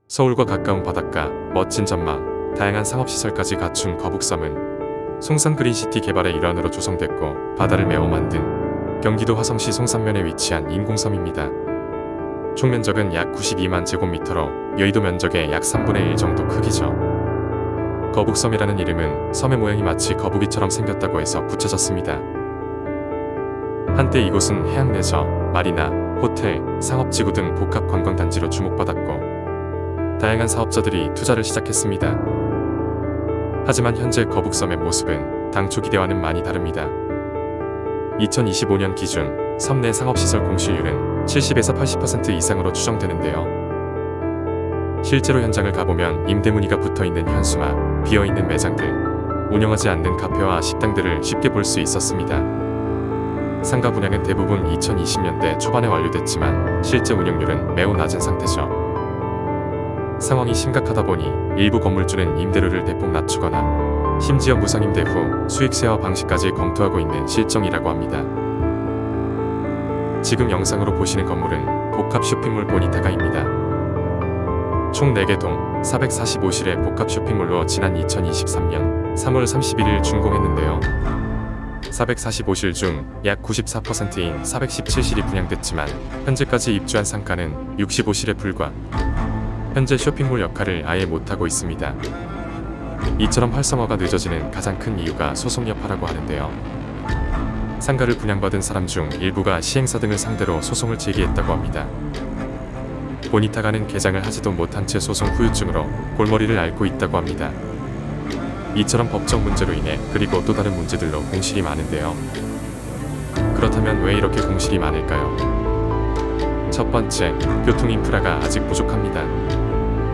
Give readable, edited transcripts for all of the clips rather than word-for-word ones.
서울과 가까운 바닷가, 멋진 전망, 다양한 상업시설까지 갖춘 거북섬은 송산 그린시티 개발의 일환으로 조성됐고 바다를 메워 만든 경기도 화성시 송산면에 위치한 인공섬입니다. 총 면적은 약 92만 제곱미터로 여의도 면적의 약 3분의 1 정도 크기죠. 거북섬이라는 이름은 섬의 모양이 마치 거북이처럼 생겼다고 해서 붙여졌습니다. 한때 이곳은 해양 레저, 마리나, 호텔, 상업지구 등 복합 관광단지로 주목받았고 다양한 사업자들이 투자를 시작했습니다. 하지만 현재 거북섬의 모습은 당초 기대와는 많이 다릅니다. 2025년 기준 섬 내 상업시설 공실률은 70에서 80% 이상으로 추정되는데요. 실제로 현장을 가보면 임대 문의가 붙어있는 현수막, 비어있는 매장들, 운영하지 않는 카페와 식당들을 쉽게 볼 수 있었습니다. 상가 분양은 대부분 2020년대 초반에 완료됐지만 실제 운영률은 매우 낮은 상태죠. 상황이 심각하다 보니 일부 건물주는 임대료를 대폭 낮추거나 심지어 무상임대 후 수익 쉐어 방식까지 검토하고 있는 실정이라고 합니다. 지금 영상으로 보시는 건물은 복합 쇼핑몰 보니타가입니다. 총 4개 동 445실의 복합 쇼핑몰로 지난 2023년 3월 31일 준공했는데요. 445실 중 약 94%인 417실이 분양됐지만 현재까지 입주한 상가는 65실에 불과. 현재 쇼핑몰 역할을 아예 못하고 있습니다. 이처럼 활성화가 늦어지는 가장 큰 이유가 소송 여파라고 하는데요. 상가를 분양받은 사람 중 일부가 시행사 등을 상대로 소송을 제기했다고 합니다. 보니타가는 개장을 하지도 못한 채 소송 후유증으로 골머리를 앓고 있다고 합니다. 이처럼 법적 문제로 인해 그리고 또 다른 문제들로 공실이 많은데요. 그렇다면 왜 이렇게 공실이 많을까요? 첫 번째, 교통 인프라가 아직 부족합니다.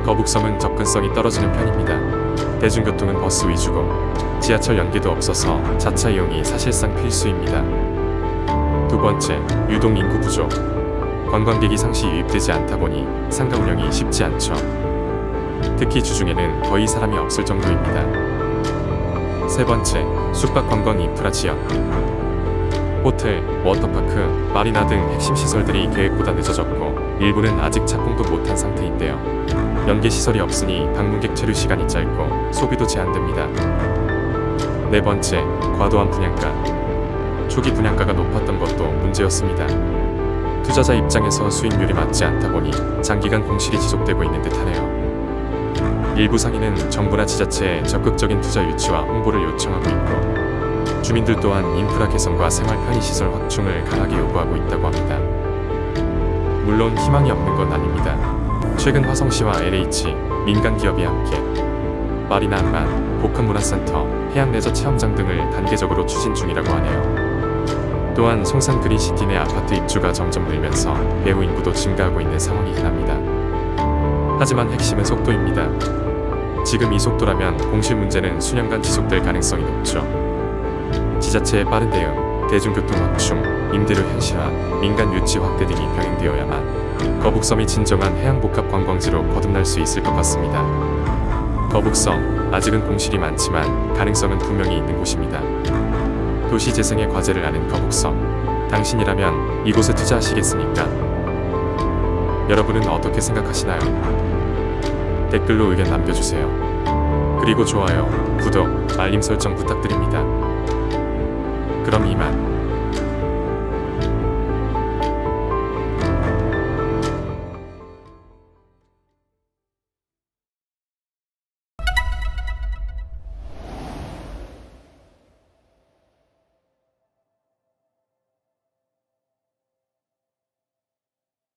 거북섬은 접근성이 떨어지는 편입니다. 대중교통은 버스 위주고 지하철 연계도 없어서 자차 이용이 사실상 필수입니다. 두 번째, 유동 인구 부족. 관광객이 상시 유입되지 않다 보니 상가 운영이 쉽지 않죠. 특히 주중에는 거의 사람이 없을 정도입니다. 세 번째, 숙박 관광 인프라 지역. 호텔, 워터파크, 마리나 등 핵심 시설들이 계획보다 늦어졌고 일부는 아직 착공도 못한 상태인데요. 연계 시설이 없으니 방문객 체류 시간이 짧고 소비도 제한됩니다. 네 번째, 과도한 분양가. 초기 분양가가 높았던 것도 문제였습니다. 투자자 입장에서 수익률이 맞지 않다 보니 장기간 공실이 지속되고 있는 듯하네요. 일부 상인은 정부나 지자체에 적극적인 투자 유치와 홍보를 요청하고 있고 주민들 또한 인프라 개선과 생활 편의시설 확충을 강하게 요구하고 있다고 합니다. 물론 희망이 없는 건 아닙니다. 최근 화성시와 LH, 민간기업이 함께 마리나 항만, 복합문화센터, 해양레저 체험장 등을 단계적으로 추진 중이라고 하네요. 또한 송산 그린시티 내 아파트 입주가 점점 늘면서 배우 인구도 증가하고 있는 상황이긴 합니다. 하지만 핵심은 속도입니다. 지금 이 속도라면 공실 문제는 수년간 지속될 가능성이 높죠. 지자체의 빠른 대응, 대중교통 확충, 임대료 현실화, 민간 유치 확대 등이 병행되어야만 거북섬이 진정한 해양복합 관광지로 거듭날 수 있을 것 같습니다. 거북섬, 아직은 공실이 많지만 가능성은 분명히 있는 곳입니다. 도시재생의 과제를 아는 거북섬, 당신이라면 이곳에 투자하시겠습니까? 여러분은 어떻게 생각하시나요? 댓글로 의견 남겨주세요. 그리고 좋아요, 구독, 알림 설정 부탁드립니다. 그럼 이만.